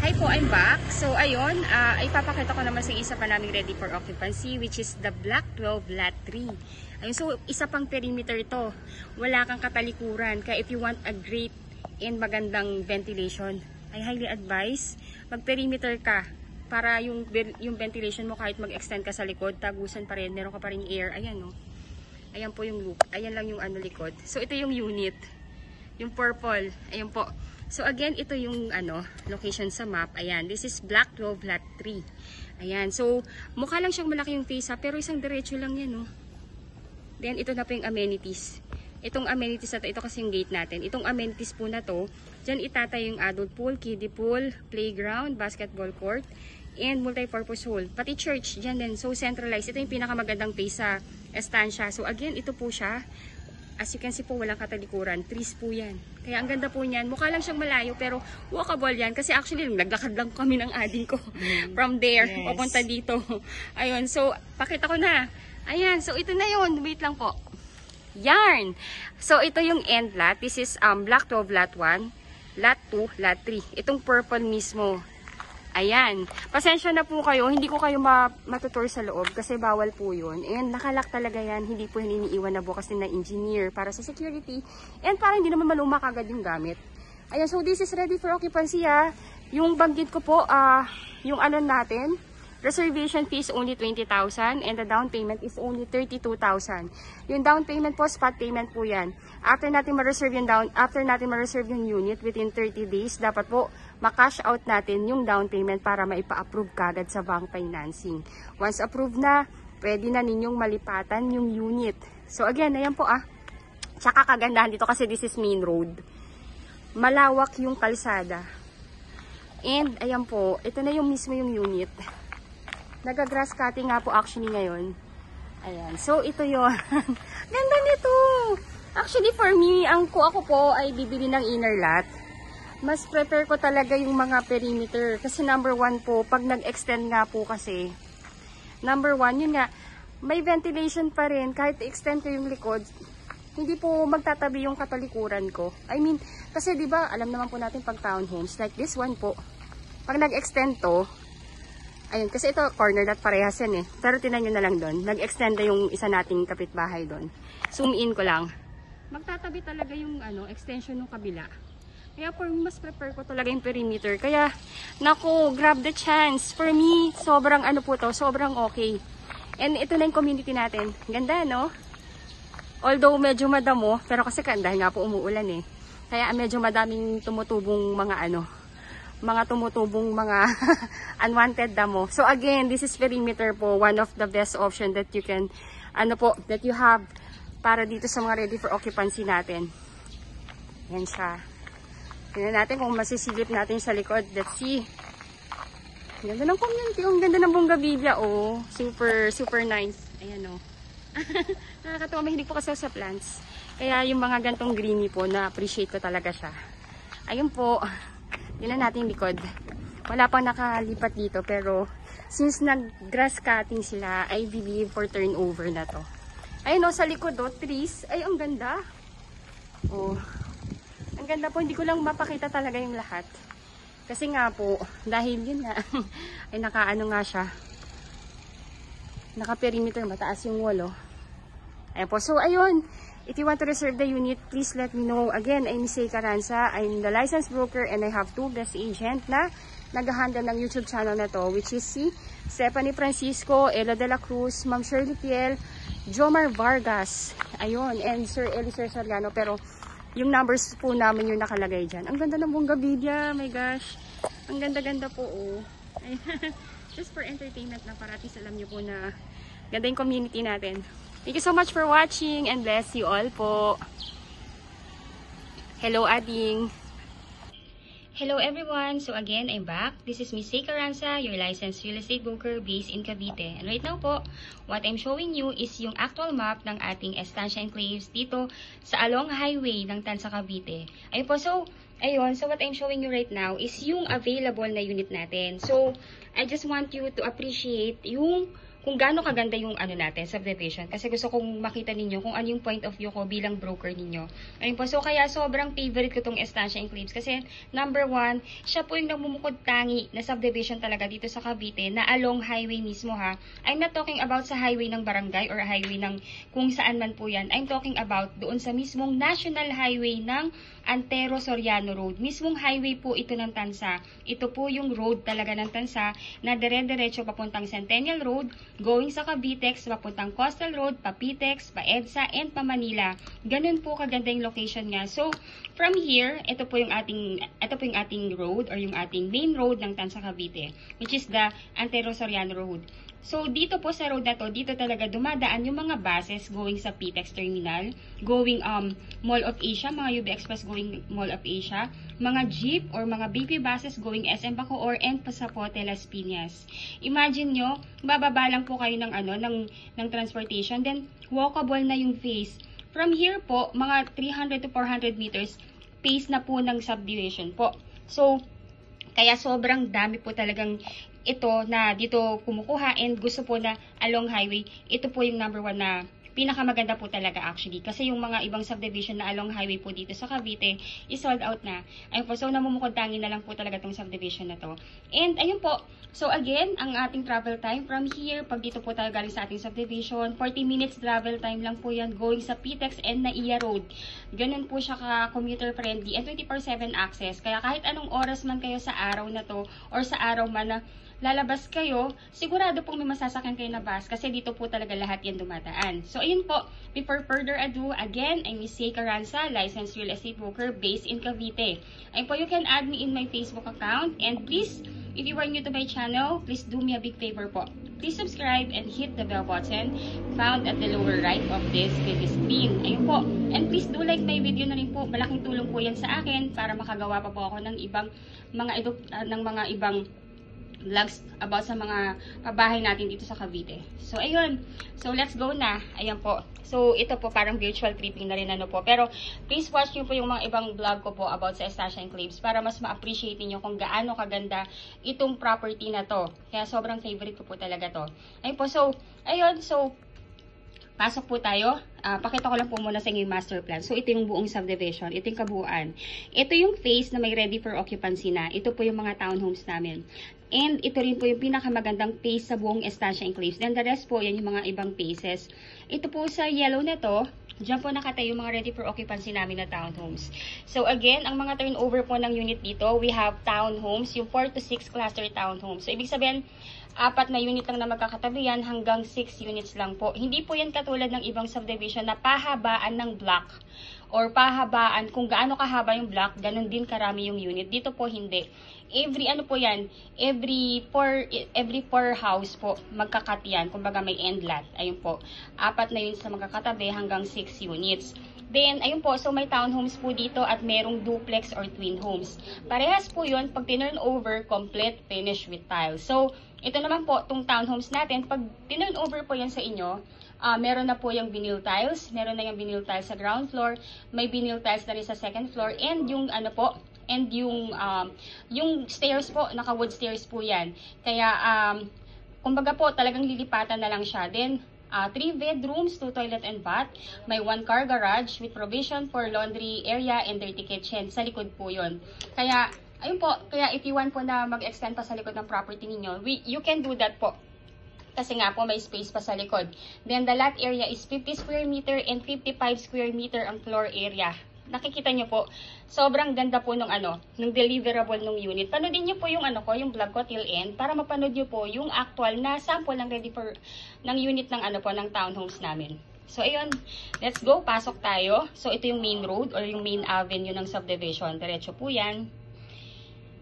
Hi po, I'm back. So ayun, ipapakita ko naman sa isa pa namin ready for occupancy, which is the Black 12 Lot 3. Ayun, so isa pang perimeter ito. Wala kang katalikuran. Kaya if you want a great and magandang ventilation, I highly advise mag-perimeter ka para yung ventilation mo kahit mag-extend ka sa likod, tagusan pa rin, meron ka pa rin air. Ayan no. Ayan po yung loop. Ayan lang yung likod. So ito yung unit. Yung purple. Ayan po. So again, ito yung location sa map. Ayan, this is Black 12 Lot 3. Ayan, so mukha lang siyang malaki yung face pero isang diretso lang yan, no. Then ito na po yung amenities. Itong amenities na to, ito kasi yung gate natin. Itong amenities po na to, dyan itatay yung adult pool, kiddie pool, playground, basketball court, and multi-purpose hall. Pati church, dyan din. So centralized. Ito yung pinakamagandang place sa estancia. So again, ito po siya. As you can see po, walang katalikuran. Trees po yan. Kaya ang ganda po niyan. Mukha lang siyang malayo, pero walkable yan. Kasi actually, naglakad lang kami ng ading ko. From there, papunta dito. Ayun, so, pakita ko na. Ayan, so ito na yun. Wait lang po. Yarn! So, ito yung end lot. This is Black 12 Lot 1, Lot 2, Lot 3. Itong purple mismo. Ayan. Pasensya na po kayo. Hindi ko kayo matutur sa loob kasi bawal po yun. And nakalak talaga yan. Hindi po iniiwan na bukas din na engineer para sa security. And para hindi naman maluma kagad yung gamit. Ayan. So this is ready for occupancy ha. Yung banggit ko po, yung natin, reservation fee is only 20,000 and the down payment is only 32,000. Yung down payment po, spot payment po yan. After natin ma-reserve yung unit within 30 days, dapat po ma-cash out natin yung down payment para maipa-approve kagad sa bank financing. Once approved na, pwede na ninyong malipatan yung unit. So again, ayan po Tsaka kagandahan dito kasi this is main road. Malawak yung kalsada. And ayan po, ito na yung mismo yung unit. Nag-grass cutting nga po actually ngayon. Ayan. So, ito yun. Ganda nito. Actually, for me, ako po ay bibili ng inner lot. Mas prefer ko talaga yung mga perimeter. Kasi number one po, pag nag-extend nga po kasi, number one, yun nga, may ventilation pa rin. Kahit extend ko yung likod, hindi po magtatabi yung katalikuran ko. I mean, kasi diba, alam naman po natin pag townhomes, like this one po, pag nag-extend to, ayun, kasi ito corner lot parehas yan eh. Pero tinan nyo na lang doon. Nag-extend na yung isa nating kapitbahay doon. Zoom in ko lang. Magtatabi talaga yung extension ng kabila. Kaya for me, mas prefer ko talaga yung perimeter. Kaya, naku, grab the chance. For me, sobrang po to, sobrang okay. And ito na yung community natin. Ganda, no? Although medyo madamo, pero kasi dahil nga po umuulan eh. Kaya medyo madaming tumutubong mga unwanted damo. So again, this is perimeter po, one of the best option that you can, that you have para dito sa mga ready for occupancy natin. Yan siya. Tingnan natin kung masisilip natin sa likod. Let's see. Ganda ng community. Ang ganda ng bonggabilya. Oh, super, super nice. Ayan oh. Nakakatawa, mahilig po kasi sa plants. Kaya yung mga gantong greeny po, na-appreciate ko talaga siya. Ayun po. Tingnan natin yung likod. Wala pang nakalipat dito pero since nag-grass cutting sila, I believe for turnover na to. Ayun sa likod trees. Ay, ang ganda. Oh. Ang ganda po. Hindi ko lang mapakita talaga yung lahat. Kasi nga po, dahil yun nga, ay nga siya. Naka-perimeter, mataas yung wall, oh. Ayan po. So, ayun. If you want to reserve the unit, please let me know. Again, I'm Miss Caranza. I'm the licensed broker and I have two best agent na nag-handle ng YouTube channel na to, which is si Stephanie Francisco, Ella de la Cruz, Ma'am Shirley Piel, Jomar Vargas, ayun, and Sir Elisir Soriano. Pero yung numbers po namin yung nakalagay dyan. Ang ganda ng bonggabilya, my gosh. Ang ganda-ganda po, oh. Just for entertainment na paratis, alam nyo po na ganda yung community natin. Thank you so much for watching and bless you all po. Hello, Ading. Hello, everyone. So again, I'm back. This is Miss Caranza, your licensed real estate broker based in Cavite. And right now po, what I'm showing you is yung actual map ng ating Estancia Enclaves dito sa along highway ng Tansa, Cavite. Ayun po, so, ayun. So what I'm showing you right now is yung available na unit natin. So, I just want you to appreciate yung kung gaano kaganda yung ano natin, subdivision. Kasi gusto kong makita ninyo kung ano yung point of view ko bilang broker ninyo. Ayun po. So, kaya sobrang favorite ko tong Estancia Enclaves. Kasi, number one, siya po yung namumukod tangi na subdivision talaga dito sa Cavite na along highway mismo ha. I'm not talking about sa highway ng barangay or highway ng kung saan man po yan. I'm talking about doon sa mismong national highway ng Antero Soriano Road. Mismong highway po ito ng Tansa. Ito po yung road talaga ng Tansa na dire-diretso papuntang Centennial Road, going sa Cavitex, papuntang Coastal Road, Papitex, Paedsa, and pa Manila. Ganun po kaganda yung location niya. So, from here, ito po yung ating road or yung ating main road ng Tansa Cavite, which is the Antero Soriano Road. So, dito po sa road na to, dito talaga dumadaan yung mga buses going sa PTEX Terminal, going Mall of Asia, mga UB Express going Mall of Asia, mga jeep or mga BP buses going SM Bacoor and Pasapote Las Piñas. Imagine nyo, bababa lang po kayo ng, ng transportation, then walkable na yung phase. From here po, mga 300 to 400 meters, phase na po ng subdivision po. So, kaya sobrang dami po talagang ito na dito kumukuha and gusto po na along highway, ito po yung number one na pinakamaganda po talaga actually. Kasi yung mga ibang subdivision na along highway po dito sa Cavite is sold out na. Ayun po, so namumukod-tangin na lang po talaga itong subdivision na to. And ayun po, so again, ang ating travel time from here, pag dito po tayo galing sa ating subdivision, 40 minutes travel time lang po yan going sa PTEX and Naiya Road. Ganun po siya ka-commuter friendly and 24/7 access. Kaya kahit anong oras man kayo sa araw na to or sa araw man na lalabas kayo, sigurado pong may masasakyan kayo na bus kasi dito po talaga lahat yan dumadaan. So, ayun po. Before further ado, again, I'm Miss Yay Caranza, licensed real estate broker based in Cavite. Ayun po, you can add me in my Facebook account and please, if you are new to my channel, please do me a big favor po. Please subscribe and hit the bell button found at the lower right of this video screen. Ayun po. And please do like my video na rin po. Malaking tulong po yan sa akin para makagawa pa po ako ng ibang ibang vlogs about sa mga pabahay natin dito sa Cavite. So, ayun. So, let's go na. Ayan po. So, ito po parang virtual tripping na rin po. Pero, please watch nyo po yung mga ibang vlog ko po about sa Estancia Enclaves para mas ma-appreciate niyo kung gaano kaganda itong property na to. Kaya, sobrang favorite ko po talaga to. Ayun po. So, ayun. So, pasok po tayo. Pakita ko lang po muna sa inyo yung master plan. So, ito yung buong subdivision. Ito yung kabuuan. Ito yung phase na may ready for occupancy na. Ito po yung mga townhomes namin. And ito rin po yung pinakamagandang phase sa buong Estancia Enclaves. Then the rest po, yan yung mga ibang phases. Ito po sa yellow na to, diyan po nakatayo yung mga ready for occupancy namin na townhomes. So again, ang mga turnover po ng unit dito, we have townhomes, yung 4 to 6 cluster townhomes. So ibig sabihin, 4 na unit lang na magkakatabi yan hanggang 6 units lang po. Hindi po yan katulad ng ibang subdivision na pahabaan ng block or pahabaan kung gaano kahaba yung block, ganun din karami yung unit. Dito po hindi. Every four house po magkakat yan. Kumbaga may end lot. Ayun po. 4 na units na magkakatabi hanggang 6 units. Then, ayun po, so may townhomes po dito at merong duplex or twin homes. Parehas po yun, pag tinurn over, complete, finish with tile. So, ito naman po, itong townhomes natin, pag tinurn over po yan sa inyo, meron na po yung vinyl tiles, meron na yung vinyl tiles sa ground floor, may vinyl tiles na rin sa second floor, and yung yung stairs po, naka-wood stairs po yan. Kaya, kumbaga po, talagang lilipatan na lang siya. Then, 3 bedrooms, 2 toilet and bath. May 1 car garage with provision for laundry area and dirty kitchen. Sa likod po yun. Kaya, ayun po, kaya if you want po na mag-extend pa sa likod ng property ninyo, you can do that po. Kasi nga po may space pa sa likod. Then the lot area is 50 square meter and 55 square meter ang floor area. Nakikita nyo po, sobrang ganda po nung deliverable nung unit. Panoodin nyo po yung yung vlog ko till end para mapanood nyo po yung actual na sample ng ready for ng unit ng ng townhomes namin. So ayun, let's go, pasok tayo. So ito yung main road or yung main avenue ng subdivision. Diretso po yan.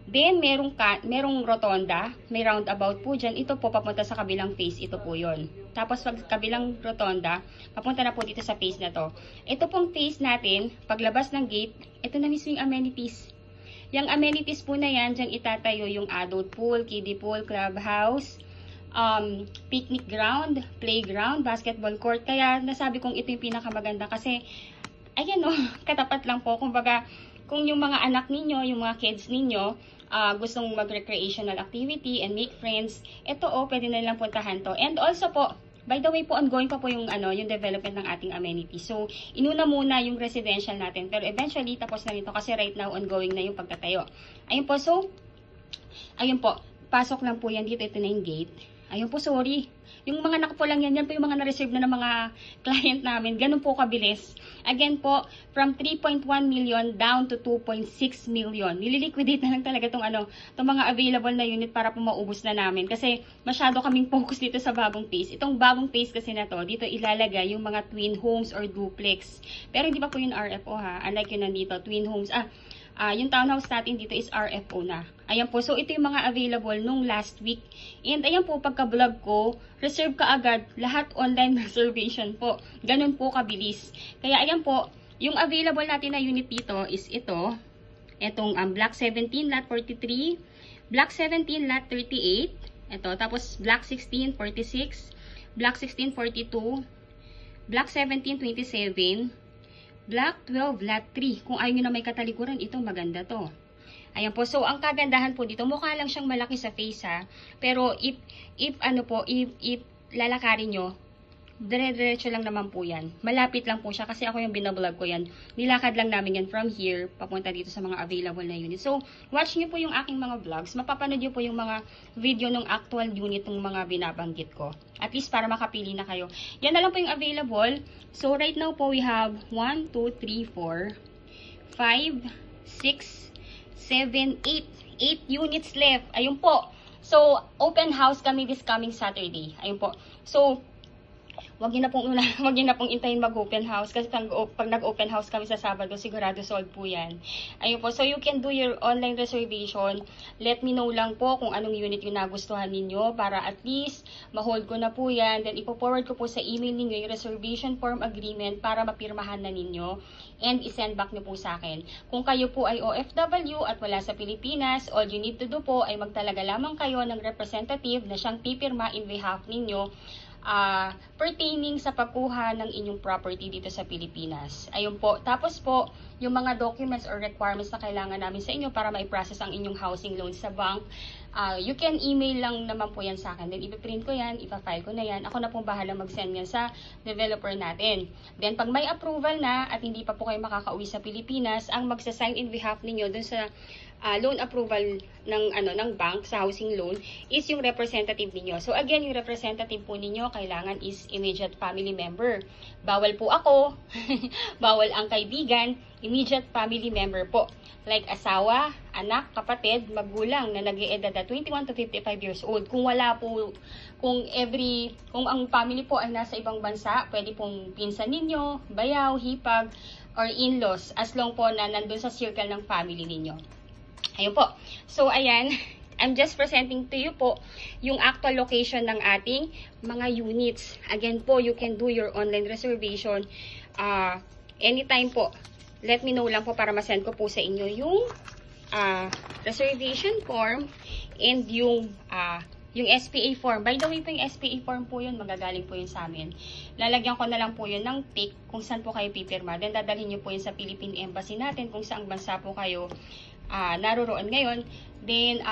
Then, merong rotonda, may roundabout po dyan. Ito po, papunta sa kabilang phase. Ito po yon. Tapos, pag kabilang rotonda, papunta na po dito sa phase na to. Ito pong phase natin, paglabas ng gate, ito na mismo yung amenities. Yung amenities po na yan, dyan itatayo yung adult pool, kiddie pool, clubhouse, picnic ground, playground, basketball court. Kaya, nasabi kong ito yung pinakamaganda kasi, ayan o, katapat lang po. Kumbaga, kung yung mga anak ninyo, yung mga kids ninyo, gustong mag-recreational activity and make friends, ito pwede na lang puntahan to. And also po, by the way po, ongoing pa po yung, yung development ng ating amenities. So, inuna muna yung residential natin. Pero eventually, tapos na rin to kasi right now, ongoing na yung pagtatayo. Ayun po, so, ayun po, pasok lang po yan dito. Ito na yung gate. Ayun po, sorry. Yung mga nakapulang yan po yung mga na-reserve na ng mga client namin. Ganun po kabilis. Again po, from 3.1 million down to 2.6 million. Nililiquidate na lang talaga itong mga available na unit para po maubos na namin. Kasi masyado kaming focus dito sa bagong phase. Itong bagong phase kasi na to, dito ilalagay yung mga twin homes or duplex. Pero hindi pa po yung RFO ha. Unlike yun nandito, twin homes. Yung townhouse natin dito is RFO na. Ayan po, so ito yung mga available nung last week. And ayan po, pagka-vlog ko, reserve ka agad, lahat online reservation po. Ganun po kabilis. Kaya ayan po, yung available natin na unit dito is ito. Itong Block 17, Lot 43, Block 17, Lot 38, ito, tapos Block 16, 46, Block 16, 42, Block 17, 27, Block 12, Lot 3. Kung ayaw nyo na may katalikuran, ito maganda to. Ayan po. So, ang kagandahan po dito, mukha lang siyang malaki sa face ha. Pero, if lalakarin nyo, dire-diretso lang naman po yan. Malapit lang po siya kasi ako yung binablog ko yan. Nilakad lang namin yan from here, papunta dito sa mga available na unit. So, watch nyo po yung aking mga vlogs. Mapapanood nyo po yung mga video ng actual unit ng mga binabanggit ko. At least para makapili na kayo. Yan na lang po yung available. So, right now po we have 1, 2, 3, 4, 5, 6, 7, 8. 8 units left. Ayun po. So, open house kami this coming Saturday. Ayun po. So, wag niyo na pong intayin mag-open house kasi pag nag-open house kami sa Sabado, sigurado sold po yan. Ayun po, so you can do your online reservation. Let me know lang po kung anong unit yung nagustuhan ninyo para at least ma-hold ko na po yan. Then ipo-forward ko po sa email ninyo yung reservation form agreement para mapirmahan na ninyo and isend back nyo po sa akin. Kung kayo po ay OFW at wala sa Pilipinas, all you need to do po ay magtalaga lamang kayo ng representative na siyang pipirma in behalf ninyo pertaining sa pagkuha ng inyong property dito sa Pilipinas. Ayun po. Tapos po, yung mga documents or requirements na kailangan namin sa inyo para ma-process ang inyong housing loan sa bank, you can email lang naman po yan sa akin. Then, ipiprint ko yan, ipafile ko na yan. Ako na pong bahala mag-send yan sa developer natin. Then, pag may approval na at hindi pa po kayo makakauwi sa Pilipinas, ang magsasign in behalf ninyo dun sa loan approval ng bank sa housing loan is yung representative ninyo. So again, yung representative po ninyo kailangan is immediate family member. Bawal po ako, bawal ang kaibigan, immediate family member po. Like asawa, anak, kapatid, magulang na nag-i-edad na 21 to 55 years old. Kung wala po, kung ang family po ay nasa ibang bansa, pwede pong pinsan ninyo, bayaw, hipag, or in-laws as long po na nandun sa circle ng family ninyo. Ayun po. So, ayan. I'm just presenting to you po yung actual location ng ating mga units. Again po, you can do your online reservation anytime po. Let me know lang po para masend ko po sa inyo yung reservation form and yung SPA form. By the way po, yung SPA form po yun, magagaling po yun sa amin. Lalagyan ko na lang po yun ng tick kung saan po kayo pipirma. Then, dadalhin nyo po yun sa Philippine Embassy natin kung saang bansa po kayo naroroon ngayon. Then,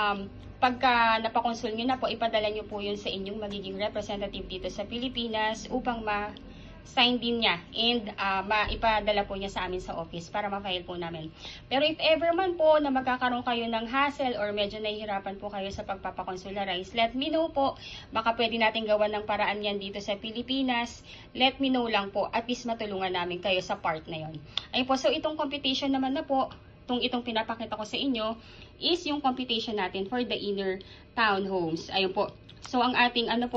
pagka napakonsul nyo na po, ipadala nyo po yun sa inyong magiging representative dito sa Pilipinas upang ma-sign din niya and maipadala po niya sa amin sa office para ma-file po namin. Pero if ever man po na magkakaroon kayo ng hassle or medyo nahihirapan po kayo sa pagpapakonsularize, let me know po. Baka pwede natin gawan ng paraan yan dito sa Pilipinas. Let me know lang po. At least matulungan namin kayo sa part na yon. Ayun po, so itong computation naman na po, itong pinapakita ko sa inyo is yung computation natin for the inner townhomes. Ayun po. So, ang ating ang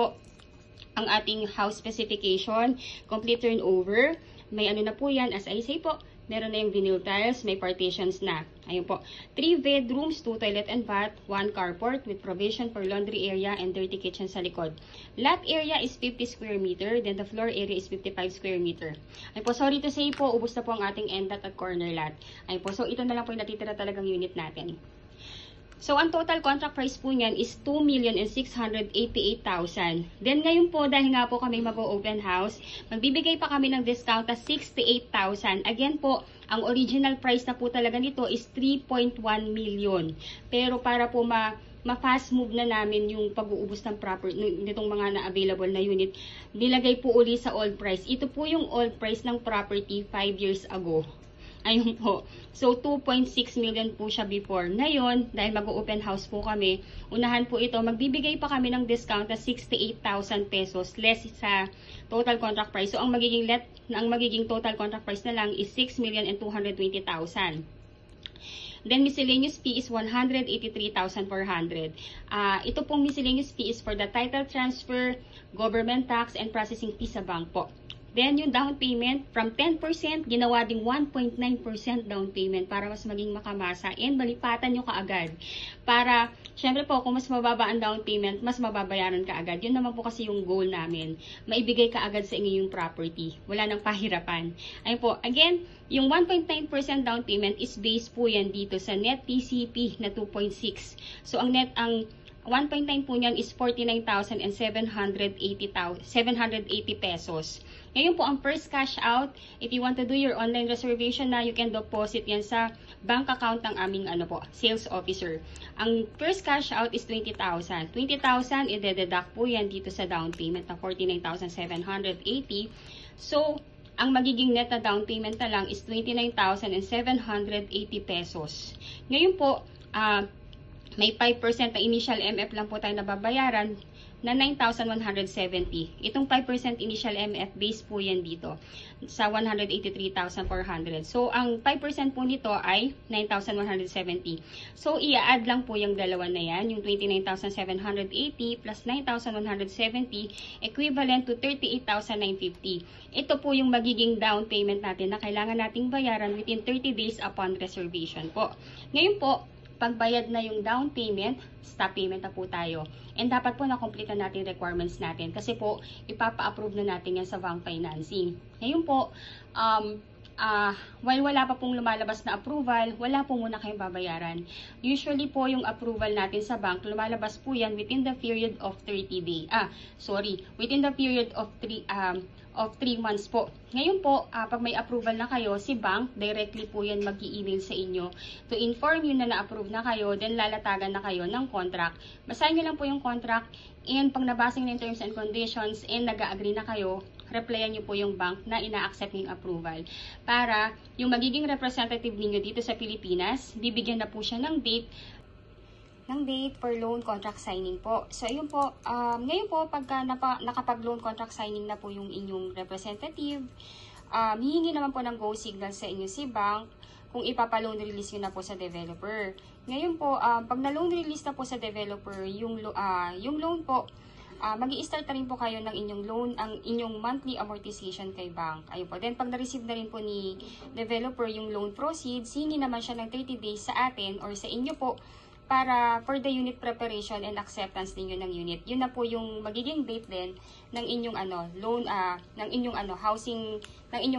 ating house specification, complete turnover, may na po yan, as I say po, meron na yung vinyl tiles, may partitions na. Ayun po. 3 bedrooms, 2 toilet and bath, 1 carport with provision for laundry area and dirty kitchen sa likod. Lot area is 50 square meter, then the floor area is 55 square meter. Ayun po, sorry to say po, ubos na po ang ating end lot at corner lot. Ayun po, so ito na lang po yung natitira talagang unit natin. So, ang total contract price po niyan is 2,688,000. Then, ngayon po, dahil nga po kami mag-open house, magbibigay pa kami ng discount na 68,000. Again po, ang original price na po talaga nito is 3.1 million. Pero para po ma-fast move na namin yung pag-uubos ng nitong mga na-available na unit, nilagay po uli sa old price. Ito po yung old price ng property 5 years ago. Ayun po. So, 2.6 million po siya before. Ngayon, dahil mag-open house po kami, unahan po ito, magbibigay pa kami ng discount na 68,000 pesos less sa total contract price. So, ang magiging total contract price na lang is 6,220,000. Then, miscellaneous fee is 183,400. Ito pong miscellaneous fee is for the title transfer, government tax, and processing fee sa bank po. Then, yung down payment, from 10%, ginawa ding 1.9% down payment para mas maging makamasa and malipatan nyo kaagad. Para, syempre po, kung mas mababa ang down payment, mas mababayaran kaagad. Yun naman po kasi yung goal namin. Maibigay kaagad sa inyo yung property. Wala nang pahirapan. Ayun po, again, yung 1.9% down payment is based po yan dito sa net TCP na 2.6. So, ang 1.9 po niyan is 49,780 pesos. Ngayon po, ang first cash out, if you want to do your online reservation na, you can deposit yan sa bank account ng aming sales officer. Ang first cash out is 20,000. 20,000, i-deduct po yan dito sa down payment na 49,780. So, ang magiging net na down payment na lang is 29,780 pesos. Ngayon po, may 5% na initial MF lang po tayo nababayaran na 9,170. Itong 5% initial MF base po yan dito sa 183,400. So, ang 5% po nito ay 9,170. So, i-add lang po yung dalawa na yan, yung 29,780 plus 9,170 equivalent to 38,950. Ito po yung magiging down payment natin na kailangan nating bayaran within 30 days upon reservation po. Ngayon po, pagbayad na yung down payment, stop payment na po tayo. And dapat po na-complete na natin requirements natin kasi po ipapa-approve na natin yan sa bank financing. Ngayon po, while wala pa pong lumalabas na approval, wala po muna kayong babayaran. Usually po yung approval natin sa bank, lumalabas po yan within the period of 30 days. Within the period of 3 months po. Ngayon po, pag may approval na kayo, si bank, directly po yan mag-i-email sa inyo to inform you na na-approve na kayo, then lalatagan na kayo ng contract. Basahin nyo lang po yung contract, and pag nabasa nyo yung terms and conditions, and nag-agree na kayo, replyan nyo po yung bank na ina-accept yung approval. Para yung magiging representative ninyo dito sa Pilipinas, bibigyan na po siya ng date for loan contract signing po. So, ayun po, ngayon po, pagka nakapag-loan contract signing na po yung inyong representative, hihingi naman po ng go signal sa inyo si bank kung ipapa-loan release yun na po sa developer. Ngayon po, pag na-loan release na po sa developer, yung loan po, mag-i-start na rin po kayo ng inyong loan, ang inyong monthly amortization kay bank. Ayun po. Then, pag na-receive na rin po ni developer yung loan proceeds, hihingi naman siya ng 30 days sa atin or sa inyo po, para for the unit preparation and acceptance ninyo ng unit. Yun na po yung magiging date din ng inyong loan ng inyong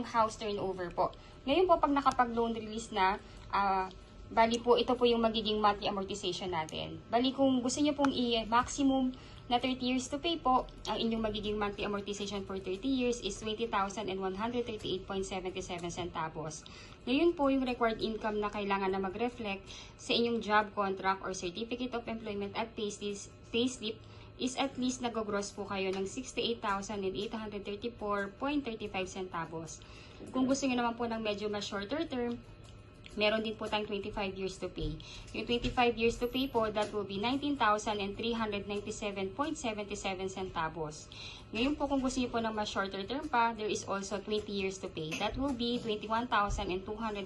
house turnover po. Ngayon po, pag nakapag-loan release na, bali po ito po yung magiging monthly amortization natin. Bali kung gusto niyo pong i-maximum na 30 years to pay po, ang inyong magiging monthly amortization for 30 years is 20,138.77 centavos. Ngayon po yung required income na kailangan na mag-reflect sa inyong job contract or certificate of employment at payslip is at least nag-gross po kayo ng 68,834.35 centavos. Kung gusto niyo naman po ng medyo mas shorter term, meron din po tayong 25 years to pay. Yung 25 years to pay po, that will be 19,397.77 centavos. Ngayon po, kung gusto niyo po ng mas shorter term pa, there is also 20 years to pay. That will be 21,277.72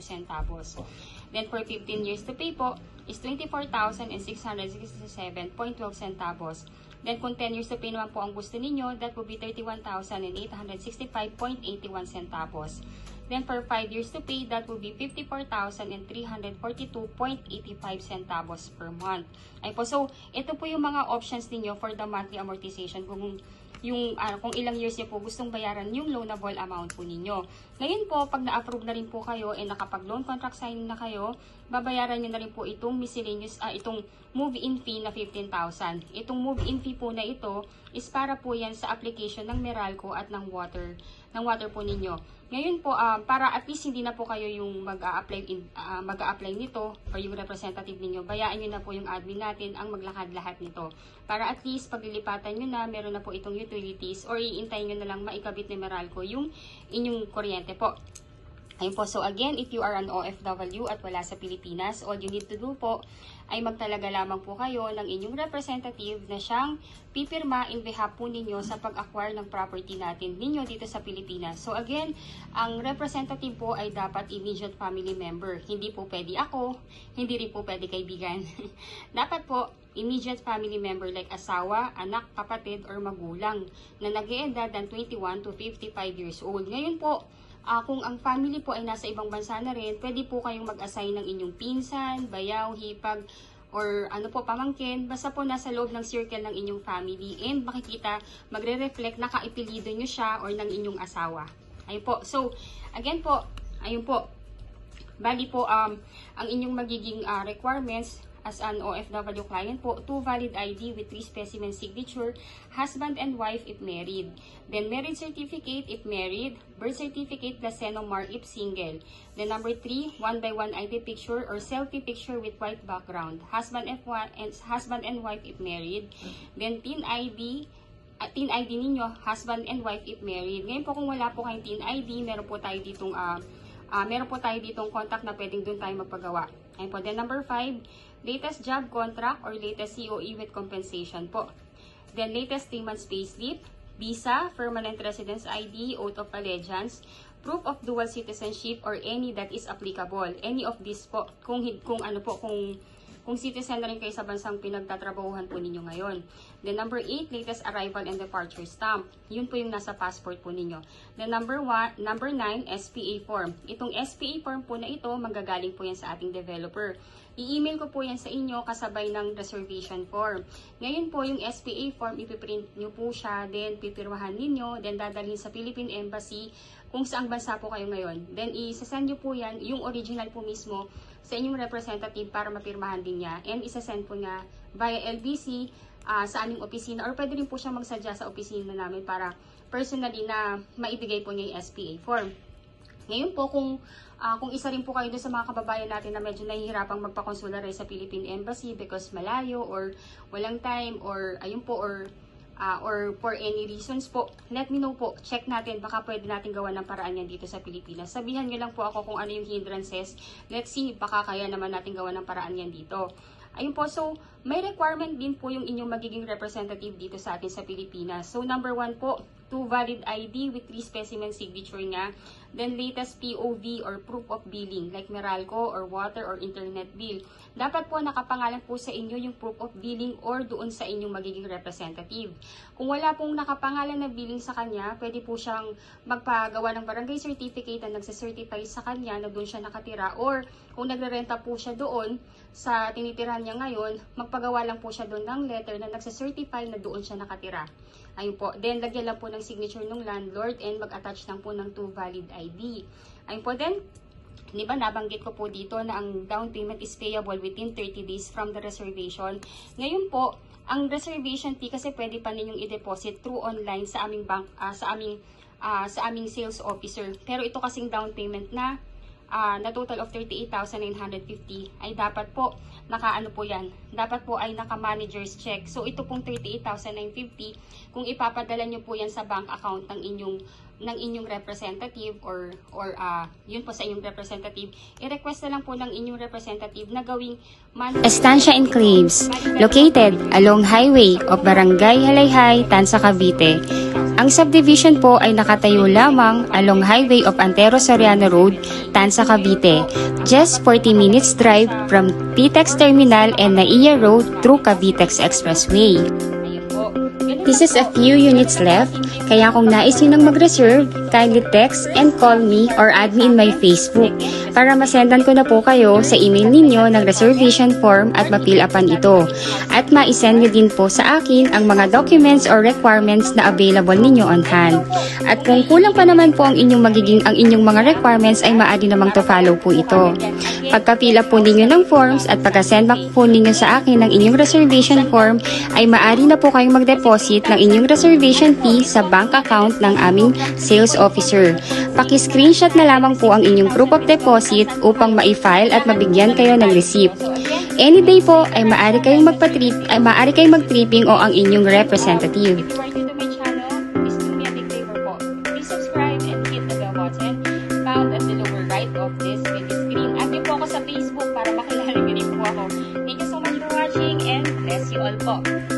centavos. Then for 15 years to pay po, is 24,667.12 centavos. Then kung 10 years to pay naman po ang gusto ninyo, that will be 31,865.81 centavos. Then for 5 years to pay, that will be 54,342.85 centavos per month. Ay po, so ito po yung mga options ninyo for the monthly amortization. Kung yung kung ilang years niyo po gustong bayaran yung loanable amount po ninyo. Ngayon po, pag na-approve na rin po kayo and nakapag-loan contract signing na kayo, babayaran niyo na rin po itong miscellaneous, itong move-in fee na 15,000. Itong move-in fee po na ito is para po yan sa application ng Meralco at ng water po ninyo. Ngayon po, para at least hindi na po kayo yung mag-a-apply nito or yung representative ninyo, bayaan nyo na po yung admin natin ang maglakad lahat nito. Para at least paglilipatan nyo na, meron na po itong utilities or iintayin nyo na lang maikabit ni Meralco yung inyong kuryente po. Ayun po, so again, if you are an OFW at wala sa Pilipinas, all you need to do po ay magtalaga lamang po kayo ng inyong representative na siyang pipirma in behalf po ninyo sa pag-acquire ng property natin ninyo dito sa Pilipinas. So again, ang representative po ay dapat immediate family member. Hindi po pwede ako, hindi rin po pwede kaibigan. Dapat po immediate family member like asawa, anak, kapatid, or magulang na nag-eedad ng 21 to 55 years old. Ngayon po, kung ang family po ay nasa ibang bansa na rin, pwede po kayong mag-assign ng inyong pinsan, bayaw, hipag, or ano po, pamangkin. Basta po nasa loob ng circle ng inyong family and makikita, magre-reflect na kaipilido nyo siya or ng inyong asawa. Ayun po. So, again po, ayun po. Bali po, ang inyong magiging requirements as an OFW client po, 2 valid ID with 3 specimen signature, husband and wife if married. Then marriage certificate if married, birth certificate plus Senomar if single. Then number 3, 1x1 ID picture or selfie picture with white background. Husband and wife if married. Then TIN ID ninyo, husband and wife if married. Ngayon po kung wala po kayong TIN ID, meron po tayo ditong contact na pwedeng doon tayo magpagawa. Ayun po. Then number 5, latest job contract or latest COE with compensation po. Then latest 3 months payslip, visa, permanent residence ID, oath of allegiance, proof of dual citizenship or any that is applicable. Any of this po, kung citizen na rin kayo sa bansang pinagtatrabahuhan po ninyo ngayon. Then number 8, latest arrival and departure stamp. Yun po yung nasa passport po ninyo. Then number 9, SPA form. Itong SPA form po na ito, manggagaling po yan sa ating developer. I-email ko po yan sa inyo kasabay ng reservation form. Ngayon po yung SPA form, ipiprint nyo po siya, then pipirmahan ninyo, then dadalhin sa Philippine Embassy kung saang bansa po kayo ngayon. Then isasend nyo po yan, yung original po mismo, sa inyong representative para mapirmahan din niya. And isasend po niya via LBC sa aming opisina or pwede rin po siya magsadya sa opisina namin para personally na maibigay po niya yung SPA form. Ngayon po kung isa rin po kayo doon sa mga kababayan natin na medyo nahihirapang magpa-consular sa Philippine Embassy because malayo or walang time or ayun po or for any reasons po, let me know po. Check natin, baka pwede natin gawa ng paraan yan dito sa Pilipinas. Sabihan nyo lang po ako kung ano yung hindrances. Let's see, baka kaya naman natin gawa ng paraan yan dito. Ayun po, so may requirement din po yung inyong magiging representative dito sa atin sa Pilipinas. So number 1 po, 2 valid ID with 3 specimen signature nga. Then latest POV or proof of billing like Meralco or water or internet bill. Dapat po nakapangalan po sa inyo yung proof of billing or doon sa inyong magiging representative. Kung wala pong nakapangalan na billing sa kanya, pwede po siyang magpagawa ng barangay certificate na nagsacertify sa kanya na doon siya nakatira or kung nagre-renta po siya doon sa tinitirahan niya ngayon, magpagawa lang po siya doon ng letter na nagsacertify na doon siya nakatira. Ayun po. Then, lagyan lang po ng signature ng landlord and mag-attach lang po ng 2 valid ID. Ayun po. Then, di ba nabanggit ko po dito na ang down payment is payable within 30 days from the reservation. Ngayon po, ang reservation fee kasi pwede pa ninyong i-deposit through online sa aming bank, sa aming sales officer. Pero ito kasing down payment na total of 38,950 ay dapat po naka-ano po yan. Dapat po ay naka-manager's check. So ito pong 38,950 kung ipapadala nyo po yan sa bank account ng inyong representative or yun po sa inyong representative, i-request na lang po ng inyong representative na gawing Estancia Enclaves, located along highway of Barangay Halayhay, Tanza, Cavite. Ang subdivision po ay nakatayo lamang along highway of Antero Soriano Road, Tanza, Cavite. Just 40 minutes drive from PTEX Terminal and Naiya Road through Cavitex Expressway. Ayun po. This is a few units left, kaya kung nais nyo nang mag-reserve, kindly text and call me or add me in my Facebook para masendan ko na po kayo sa email ninyo ng reservation form at ma-fill upan ito. At ma-send nyo din po sa akin ang mga documents or requirements na available ninyo on hand. At kung kulang pa naman po ang inyong mga requirements ay maaari namang to follow po ito. Pagka-fill up po ninyo ng forms at pagka-send back po ninyo sa akin ng inyong reservation form ay maaari na po kayong mag-deposit ng inyong reservation fee sa bank account ng aming sales officer. Paki-screenshot na lamang po ang inyong proof of deposit upang ma-file at mabigyan kayo ng receipt. Any day po ay maaari kayong mag-tripping o ang inyong representative. If you are new to my channel, please do me a big favor po. Please subscribe and hit the bell button found at the lower right of this video screen. Add niyo po ako sa Facebook para makilala niyo rin po ako. Thank you so much for watching and bless you all po.